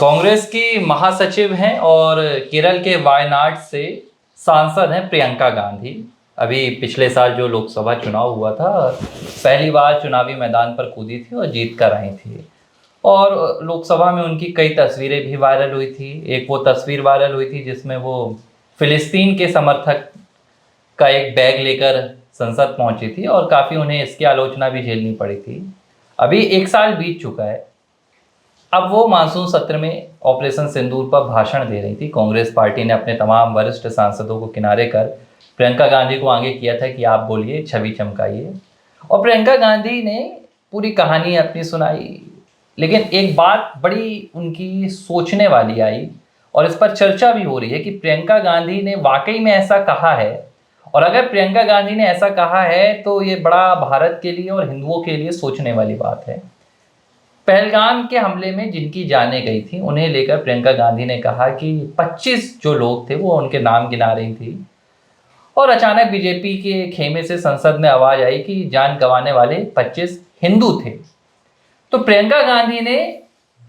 कांग्रेस की महासचिव हैं और केरल के वायनाड से सांसद हैं प्रियंका गांधी। अभी पिछले साल जो लोकसभा चुनाव हुआ था, पहली बार चुनावी मैदान पर कूदी थी और जीत कर आई थी। और लोकसभा में उनकी कई तस्वीरें भी वायरल हुई थी। एक वो तस्वीर वायरल हुई थी जिसमें वो फिलिस्तीन के समर्थक का एक बैग लेकर संसद पहुंची थी और काफ़ी उन्हें इसकी आलोचना भी झेलनी पड़ी थी। अभी एक साल बीत चुका है। अब वो मानसून सत्र में ऑपरेशन सिंदूर पर भाषण दे रही थी। कांग्रेस पार्टी ने अपने तमाम वरिष्ठ सांसदों को किनारे कर प्रियंका गांधी को आगे किया था कि आप बोलिए, छवि चमकाइए। और प्रियंका गांधी ने पूरी कहानी अपनी सुनाई, लेकिन एक बात बड़ी उनकी सोचने वाली आई और इस पर चर्चा भी हो रही है कि प्रियंका गांधी ने वाकई में ऐसा कहा है। और अगर प्रियंका गांधी ने ऐसा कहा है तो ये बड़ा भारत के लिए और हिंदुओं के लिए सोचने वाली बात है। पहलगाम के हमले में जिनकी जानें गई थी उन्हें लेकर प्रियंका गांधी ने कहा कि 25 जो लोग थे वो उनके नाम गिना रही थी और अचानक बीजेपी के खेमे से संसद में आवाज आई कि जान गंवाने वाले 25 हिंदू थे। तो प्रियंका गांधी ने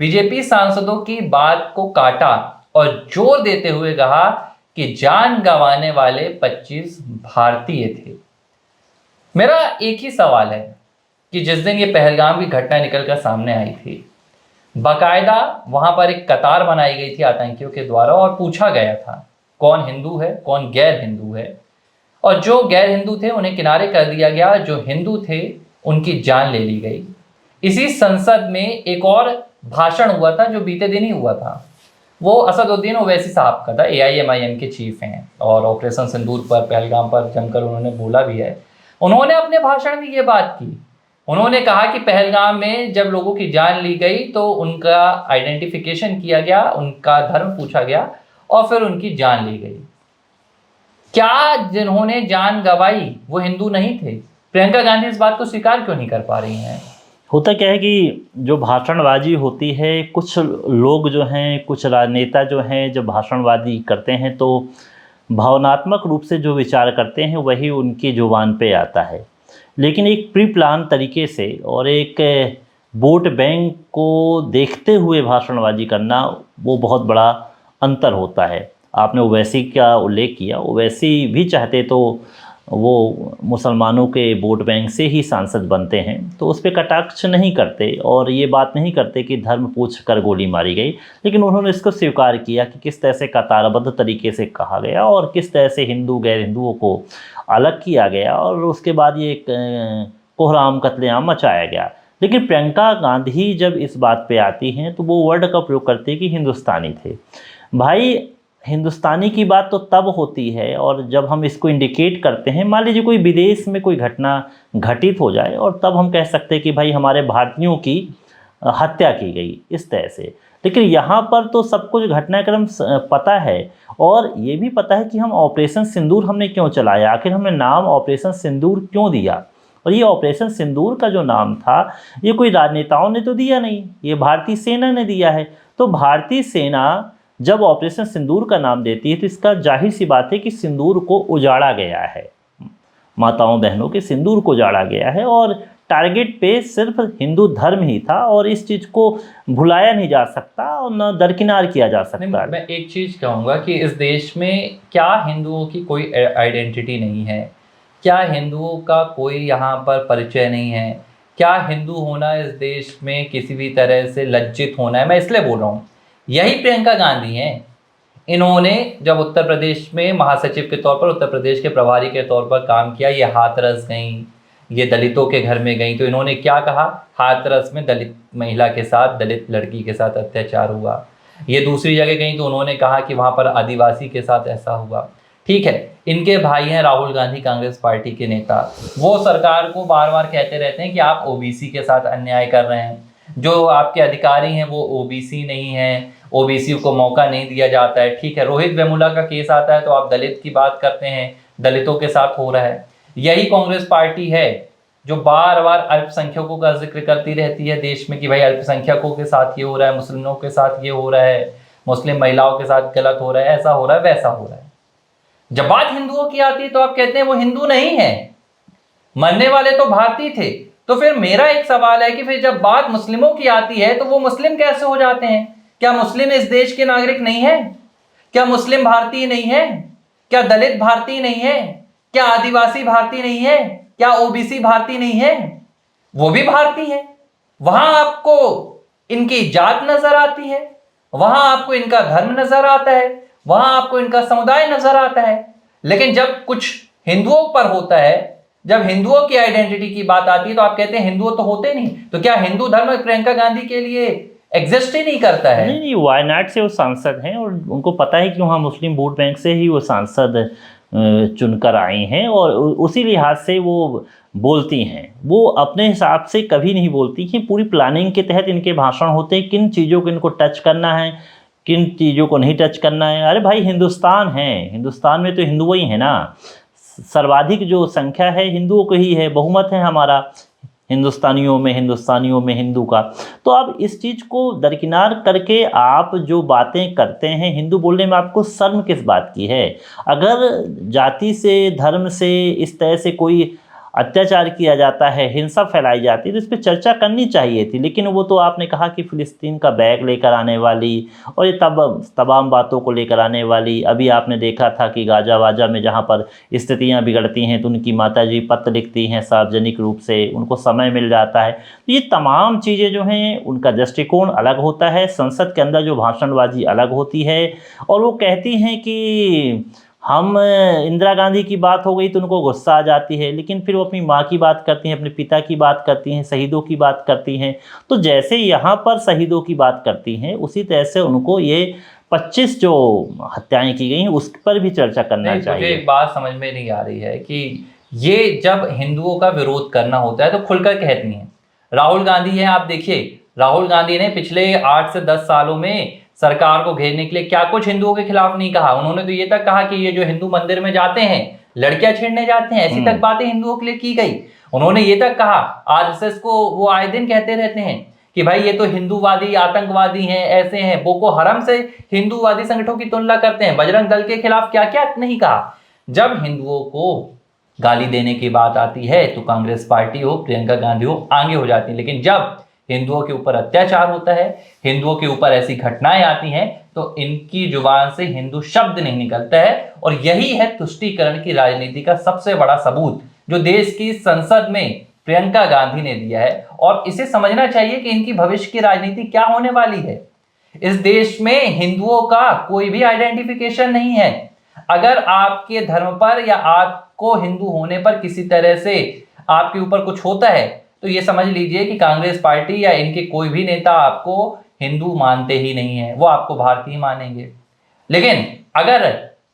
बीजेपी सांसदों की बात को काटा और जोर देते हुए कहा कि जान गंवाने वाले 25 भारतीय थे। मेरा एक ही सवाल है कि जिस दिन ये पहलगाम की घटना निकलकर सामने आई थी, बाकायदा वहां पर एक कतार बनाई गई थी आतंकियों के द्वारा और पूछा गया था कौन हिंदू है, कौन गैर हिंदू है। और जो गैर हिंदू थे उन्हें किनारे कर दिया गया, जो हिंदू थे उनकी जान ले ली गई। इसी संसद में एक और भाषण हुआ था जो बीते दिन ही हुआ था। वो असदुद्दीन ओवैसी साहब का था, AIMIM के चीफ हैं और ऑपरेशन सिंदूर पर, पहलगाम पर जमकर उन्होंने बोला भी है। उन्होंने अपने भाषण में ये बात की। उन्होंने कहा कि पहलगाम में जब लोगों की जान ली गई तो उनका आइडेंटिफिकेशन किया गया, उनका धर्म पूछा गया और फिर उनकी जान ली गई। क्या जिन्होंने जान गंवाई वो हिंदू नहीं थे? प्रियंका गांधी इस बात को स्वीकार क्यों नहीं कर पा रही हैं? होता क्या है कि जो भाषणबाजी होती है, कुछ लोग जो हैं, कुछ राजनेता जो हैं, जब भाषणबाजी करते हैं तो भावनात्मक रूप से जो विचार करते हैं वही उनकी जुबान पे आता है। लेकिन एक प्री प्लान तरीके से और एक वोट बैंक को देखते हुए भाषणबाजी करना, वो बहुत बड़ा अंतर होता है। आपने ओवैसी का उल्लेख किया, ओवैसी भी चाहते तो वो मुसलमानों के वोट बैंक से ही सांसद बनते हैं, तो उस पर कटाक्ष नहीं करते और ये बात नहीं करते कि धर्म पूछ कर गोली मारी गई। लेकिन उन्होंने इसको स्वीकार किया कि किस तरह से कतारबद्ध तरीके से कहा गया और किस तरह से हिंदू गैर हिंदुओं को अलग किया गया और उसके बाद ये कोहराम कत्लेआम मचाया गया। लेकिन प्रियंका गांधी जब इस बात पे आती हैं तो वो वर्ड का प्रयोग करती है कि हिंदुस्तानी थे। भाई, हिंदुस्तानी की बात तो तब होती है और जब हम इसको इंडिकेट करते हैं, मान लीजिए कोई विदेश में कोई घटना घटित हो जाए और तब हम कह सकते हैं कि भाई हमारे भारतीयों की हत्या की गई, इस तरह से। लेकिन यहाँ पर तो सब कुछ घटनाक्रम पता है और ये भी पता है कि हम ऑपरेशन सिंदूर हमने क्यों चलाया, आखिर हमने नाम ऑपरेशन सिंदूर क्यों दिया। और ये ऑपरेशन सिंदूर का जो नाम था, ये कोई राजनेताओं ने तो दिया नहीं, ये भारतीय सेना ने दिया है। तो भारतीय सेना जब ऑपरेशन सिंदूर का नाम देती है तो इसका जाहिर सी बात है कि सिंदूर को उजाड़ा गया है, माताओं बहनों के सिंदूर को उजाड़ा गया है और टारगेट पे सिर्फ हिंदू धर्म ही था और इस चीज़ को भुलाया नहीं जा सकता और न दरकिनार किया जा सकता। मैं एक चीज़ कहूँगा कि इस देश में क्या हिंदुओं की कोई आइडेंटिटी नहीं है? क्या हिंदुओं का कोई यहाँ पर परिचय नहीं है? क्या हिंदू होना इस देश में किसी भी तरह से लज्जित होना है? मैं इसलिए बोल रहा हूँ, यही प्रियंका गांधी हैं। इन्होंने जब उत्तर प्रदेश में महासचिव के तौर पर, उत्तर प्रदेश के प्रभारी के तौर पर काम किया, ये हाथरस गईं, ये दलितों के घर में गईं, तो इन्होंने क्या कहा? हाथरस में दलित महिला के साथ, दलित लड़की के साथ अत्याचार हुआ। ये दूसरी जगह गईं तो उन्होंने कहा कि वहाँ पर आदिवासी के साथ ऐसा हुआ। ठीक है, इनके भाई हैं राहुल गांधी, कांग्रेस पार्टी के नेता, वो सरकार को बार बार कहते रहते हैं कि आप OBC के साथ अन्याय कर रहे हैं, जो आपके अधिकारी हैं वो OBC नहीं हैं, OBC को मौका नहीं दिया जाता है। ठीक है, रोहित वेमुला का केस आता है तो आप दलित की बात करते हैं, दलितों के साथ हो रहा है। यही कांग्रेस पार्टी है जो बार बार अल्पसंख्यकों का जिक्र करती रहती है देश में कि भाई अल्पसंख्यकों के साथ ये हो रहा है, मुस्लिमों के साथ ये हो रहा है, मुस्लिम महिलाओं के साथ गलत हो रहा है, ऐसा हो रहा है, वैसा हो रहा है। जब बात हिंदुओं की आती है तो आप कहते हैं वो हिंदू नहीं है, मरने वाले तो भारतीय थे। तो फिर मेरा एक सवाल है कि फिर जब बात मुस्लिमों की आती है तो वो मुस्लिम कैसे हो जाते हैं? क्या मुस्लिम इस देश के नागरिक नहीं है? क्या मुस्लिम भारतीय नहीं है? क्या दलित भारतीय नहीं है? क्या आदिवासी भारतीय नहीं है? क्या ओबीसी भारतीय नहीं है? वो भी भारतीय है। वहां आपको इनकी जात नजर आती है, वहां आपको इनका धर्म नजर आता है, वहां आपको इनका समुदाय नजर आता है। लेकिन जब कुछ हिंदुओं पर होता है, जब हिंदुओं की आइडेंटिटी की बात आती है, तो आप कहते हैं हिंदू तो होते नहीं। तो क्या हिंदू धर्म प्रियंका गांधी के लिए एग्जिस्ट ही नहीं करता है? नहीं नहीं, वायनाड से वो सांसद हैं और उनको पता है कि वहाँ मुस्लिम वोट बैंक से ही वो सांसद चुनकर आई हैं और उसी लिहाज से वो बोलती हैं। वो अपने हिसाब से कभी नहीं बोलती कि पूरी प्लानिंग के तहत इनके भाषण होते हैं, किन चीज़ों को इनको टच करना है, किन चीज़ों को नहीं टच करना है। अरे भाई, हिंदुस्तान है, हिंदुस्तान में तो हिंदू ही है ना, सर्वाधिक जो संख्या है हिंदुओं की ही है, बहुमत है हमारा हिंदुस्तानियों में हिंदू का। तो अब इस चीज़ को दरकिनार करके आप जो बातें करते हैं, हिंदू बोलने में आपको शर्म किस बात की है? अगर जाति से, धर्म से इस तरह से कोई अत्याचार किया जाता है, हिंसा फैलाई जाती है, तो इस पर चर्चा करनी चाहिए थी। लेकिन वो तो आपने कहा कि फ़िलिस्तीन का बैग लेकर आने वाली और ये तमाम बातों को लेकर आने वाली। अभी आपने देखा था कि गाजा वाजा में जहाँ पर स्थितियाँ बिगड़ती हैं तो उनकी माताजी पत्र लिखती हैं सार्वजनिक रूप से, उनको समय मिल जाता है। तो ये तमाम चीज़ें जो हैं, उनका दृष्टिकोण अलग होता है, संसद के अंदर जो भाषणबाजी अलग होती है। और वो कहती हैं कि हम इंदिरा गांधी की बात हो गई तो उनको गुस्सा आ जाती है, लेकिन फिर वो अपनी माँ की बात करती हैं, अपने पिता की बात करती हैं, शहीदों की बात करती हैं। तो जैसे यहाँ पर शहीदों की बात करती हैं, उसी तरह से उनको ये 25 जो हत्याएं की गई हैं उस पर भी चर्चा करना चाहिए। मुझे एक बात समझ में नहीं आ रही है कि ये जब हिंदुओं का विरोध करना होता है तो खुलकर कहती हैं। राहुल गांधी हैं, आप देखिए, राहुल गांधी ने पिछले 8 से 10 सालों में सरकार को घेरने के लिए क्या कुछ हिंदुओं के खिलाफ नहीं कहा। उन्होंने तो ये तक कहा कि ये जो हिंदू मंदिर में जाते हैं, लड़कियां छेड़ने जाते हैं, ऐसी तक बातें हिंदुओं के लिए की गई। उन्होंने ये तक कहा, आरएसएस को वो आए दिन कहते रहते हैं कि भाई ये तो हिंदूवादी आतंकवादी हैं, ऐसे हैं, बोको हरम से हिंदूवादी संगठनों की तुलना करते हैं। बजरंग दल के खिलाफ क्या क्या नहीं कहा। जब हिंदुओं को गाली देने की बात आती है तो कांग्रेस पार्टी हो, प्रियंका गांधी हो, आगे हो जाती है। लेकिन जब हिंदुओं के ऊपर अत्याचार होता है, हिंदुओं के ऊपर ऐसी घटनाएं आती हैं, तो इनकी जुबान से हिंदू शब्द नहीं निकलता है। और यही है तुष्टीकरण की राजनीति का सबसे बड़ा सबूत, जो देश की संसद में प्रियंका गांधी ने दिया है। और इसे समझना चाहिए कि इनकी भविष्य की राजनीति क्या होने वाली है। इस देश में हिंदुओं का कोई भी आइडेंटिफिकेशन नहीं है। अगर आपके धर्म पर या आपको हिंदू होने पर किसी तरह से आपके ऊपर कुछ होता है, तो ये समझ लीजिए कि कांग्रेस पार्टी या इनके कोई भी नेता आपको हिंदू मानते ही नहीं है, वो आपको भारतीय मानेंगे। लेकिन अगर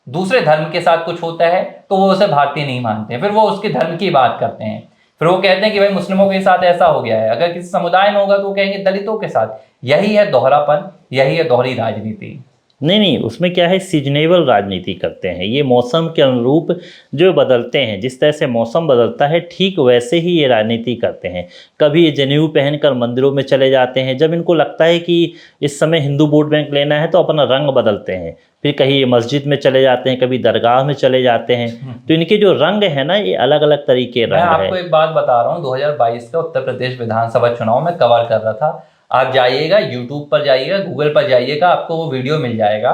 दूसरे धर्म के साथ कुछ होता है तो वो उसे भारतीय नहीं मानते हैं, फिर वो उसके धर्म की बात करते हैं। फिर वो कहते हैं कि भाई मुस्लिमों के साथ ऐसा हो गया है, अगर किसी समुदाय में होगा तो वो कहेंगे दलितों के साथ। यही है दोहरापन, यही है दोहरी राजनीति। नहीं, उसमें क्या है, सीजनेबल राजनीति करते हैं। ये मौसम के अनुरूप जो बदलते हैं, जिस तरह से मौसम बदलता है ठीक वैसे ही ये राजनीति करते हैं। कभी ये जनेऊ पहनकर मंदिरों में चले जाते हैं, जब इनको लगता है कि इस समय हिंदू वोट बैंक लेना है तो अपना रंग बदलते हैं। फिर कहीं ये मस्जिद में चले जाते हैं, कभी दरगाह में चले जाते हैं। तो इनके जो रंग है ना, ये अलग अलग तरीके रंग है। मैं आपको एक बात बता रहा हूँ, 2022 का उत्तर प्रदेश विधानसभा चुनाव में कवर कर रहा था। आप जाइएगा, यूट्यूब पर जाइएगा, गूगल पर जाइएगा, आपको वो वीडियो मिल जाएगा।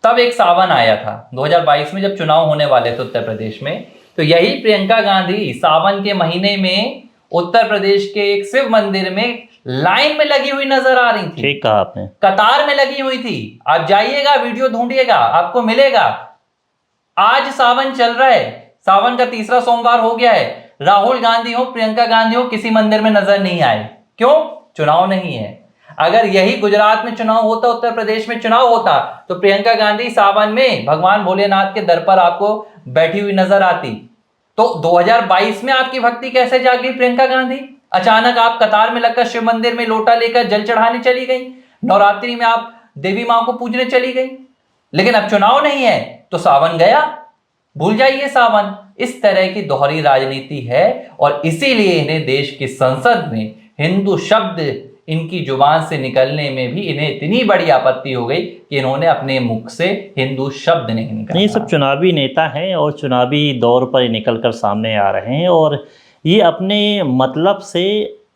तब एक सावन आया था 2022 में, जब चुनाव होने वाले थे उत्तर प्रदेश में। तो यही प्रियंका गांधी सावन के महीने में उत्तर प्रदेश के एक शिव मंदिर में लाइन में लगी हुई नजर आ रही थी। ठीक कहा आपने, कतार में लगी हुई थी। आप जाइएगा, वीडियो ढूंढिएगा, आपको मिलेगा। आज सावन चल रहा है, सावन का तीसरा सोमवार हो गया है। राहुल गांधी हो, प्रियंका गांधी हो, किसी मंदिर में नजर नहीं आए। क्यों? चुनाव नहीं है। अगर यही गुजरात में चुनाव होता, उत्तर प्रदेश में चुनाव होता, तो प्रियंका गांधी सावन में भगवान भोलेनाथ के दर पर आपको बैठी हुई नजर आती। तो 2022 में आपकी भक्ति कैसे जागी प्रियंका गांधी? अचानक आप कतार में लगकर शिव मंदिर में लोटा लेकर जल चढ़ाने चली गई, नवरात्रि में आप देवी मां को पूजने चली गई। लेकिन अब चुनाव नहीं है तो सावन गया, भूल जाइए सावन। इस तरह की दोहरी राजनीति है और इसीलिए इन्हें देश की संसद में हिंदू शब्द इनकी जुबान से निकलने में भी इन्हें इतनी बड़ी आपत्ति हो गई कि इन्होंने अपने मुख से हिंदू शब्द नहीं निकाला। ये सब चुनावी नेता हैं और चुनावी दौर पर निकल कर सामने आ रहे हैं और ये अपने मतलब से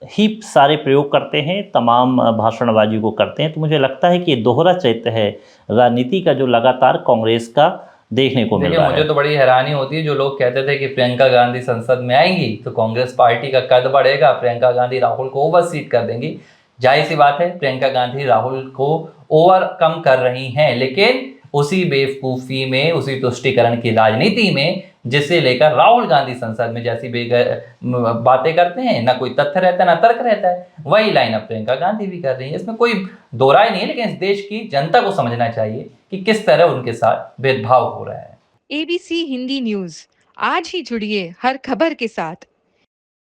ही सारे प्रयोग करते हैं, तमाम भाषणबाजी को करते हैं। तो मुझे लगता है कि ये दोहरा चरित्र है राजनीति का जो लगातार कांग्रेस का देखने को मिल देखिए, रहा है। मुझे तो बड़ी हैरानी होती है जो लोग कहते थे कि प्रियंका गांधी संसद में आएंगी तो कांग्रेस पार्टी का कद बढ़ेगा, प्रियंका गांधी राहुल को ओवरसीट कर देंगी। जाहिर सी बात है, प्रियंका गांधी राहुल को ओवरकम कर रही हैं, लेकिन उसी बेवकूफ़ी में, उसी तुष्टीकरण की राजनीति में जिसे लेकर राहुल गांधी संसद में जैसी बातें करते हैं, ना कोई तथ्य रहता है ना तर्क रहता है, वही लाइन अब प्रियंका गांधी भी कर रही है। इसमें कोई दो राय नहीं है, लेकिन इस देश की जनता को समझना चाहिए कि किस तरह उनके साथ भेदभाव हो रहा है। एबीसी हिंदी न्यूज, आज ही जुड़िए हर खबर के साथ।